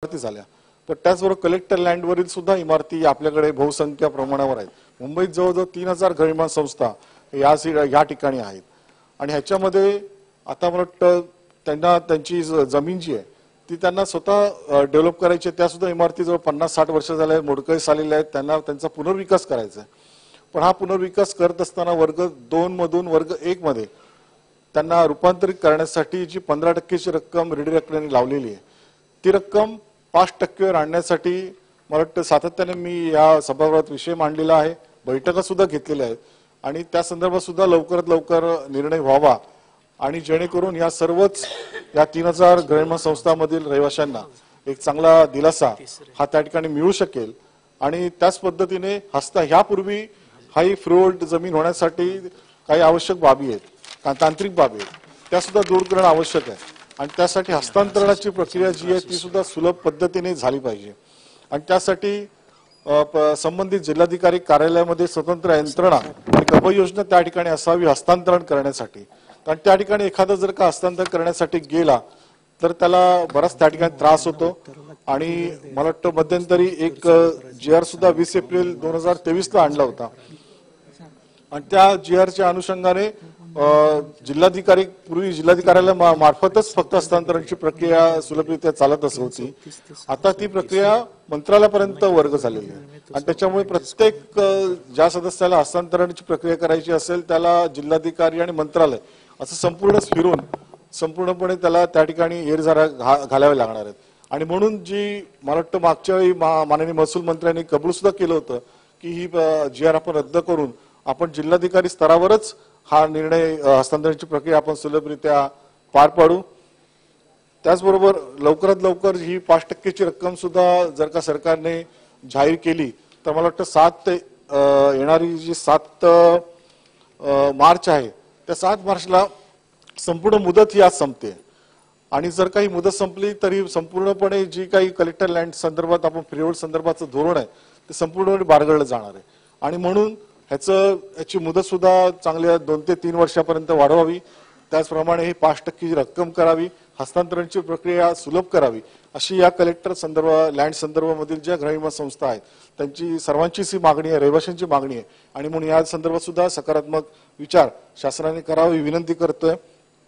इमारती झाल्या, पण त्याचबरोबर कलेक्टर लँडवरील सुद्धा इमारती आपल्याकडे बहुसंख्य प्रमाणावर आहेत. मुंबईत जवळजवळ 3000 गृहनिर्माण संस्था या ठिकाणी आहेत. आणि ह्याच्यामध्ये आता मला वाटतं त्यांना त्यांची जमीन जी आहे ती त्यांना स्वतः डेव्हलप करायची, त्या सुद्धा इमारती जवळ 50-60 वर्ष झाले आहेत, मोडकळीस आलेल्या आहेत. त्यांना त्यांचा पुनर्विकास करायचा आहे. पण हा पुनर्विकास करत असताना वर्ग 2 मधून वर्ग 1 मध्ये त्यांना रूपांतरित करण्यासाठी जी 15% रक्कम रेडी रकमेने लावलेली आहे, ती रक्कम 5% आणण्यासाठी मला वाटतं सातत्याने मी या सभागृहात विषय मांडलेला आहे, बैठका सुद्धा घेतलेल्या आहेत आणि त्या संदर्भात सुद्धा लवकरात लवकर निर्णय व्हावा आणि जेणेकरून या सर्वच या 3000 गृहनिर्माण संस्थांमधील रहिवाशांना एक चांगला दिलासा हा त्या ठिकाणी मिळू शकेल. आणि त्याच पद्धतीने ह्यापूर्वी हाही फ्रीहोल्ड जमीन होण्यासाठी काही आवश्यक बाबी आहेत, तांत्रिक बाबी आहेत, त्या सुद्धा दूर करणं आवश्यक आहे. आणि त्यासाठी हस्तांतरणाची प्रक्रिया जी आहे ती सुद्धा सुलभ पद्धतीने झाली पाहिजे. आणि त्यासाठी संबंधित जिल्हाधिकारी कार्यालयामध्ये स्वतंत्र यंत्रणा आणि कप योजना त्या ठिकाणी असावी हस्तांतरण करण्यासाठी. कारण त्या ठिकाणी एखादा जर का हस्तांतरण करण्यासाठी गेला तर त्याला बराच त्या ठिकाणी त्रास होतो. आणि मला वाटतं मध्यंतरी एक GR सुद्धा 20 एप्रिल 2023 ला आणला होता आणि त्या GRच्या अनुषंगाने जिल्हाधिकारी पूर्वी जिल्हाधिकाऱ्याला मार्फतच फक्त हस्तांतरणाची प्रक्रिया सुलभरित्या चालत असत होती. आता ती प्रक्रिया मंत्रालयापर्यंत वर्ग झालेली आहे आणि त्याच्यामुळे प्रत्येक ज्या सदस्याला हस्तांतरणाची प्रक्रिया करायची असेल त्याला जिल्हाधिकारी आणि मंत्रालय असं संपूर्णच फिरून संपूर्णपणे त्याला त्या ठिकाणी एरझारा घालावे लागणार आहेत. आणि म्हणून जी मला वाटतं मागच्या वेळी माननीय महसूल मंत्र्यांनी कबूल सुद्धा केलं होतं की ही GR आपण रद्द करून आपण जिल्हाधिकारी स्तरावरच हा निर्णय हस्तांतरणाची प्रक्रिया आपण सुलभरित्या पार पाडू. त्याचबरोबर लवकरात लवकर ही 5%ची रक्कम सुद्धा जर का सरकारने जाहीर केली तर मला वाटतं येणारी जी 7 मार्च आहे त्या 7 मार्चला संपूर्ण मुदत ही आज संपते. आणि जर काही मुदत संपली तरी संपूर्णपणे जी काही कलेक्टर लँड संदर्भात आपण फ्रीहोल्ड संदर्भाचं धोरण आहे ते संपूर्णपणे बारगळलं जाणार आहे. आणि म्हणून याची मुदत सुद्धा चांगल्या 2 ते 3 वर्षापर्यंत वाढवावी. त्याचप्रमाणे ही 5% रक्कम करावी, हस्तांतरणाची प्रक्रिया सुलभ करावी अशी या कलेक्टर लँड संदर्भामधील ज्या गृहनिर्माण संस्था आहेत त्यांची सर्वांचीच ही मागणी आहे, रहिवाशांची मागणी आहे. आणि म्हणून या संदर्भात सुद्धा सकारात्मक विचार शासनाने करावा ही विनंती करतोय.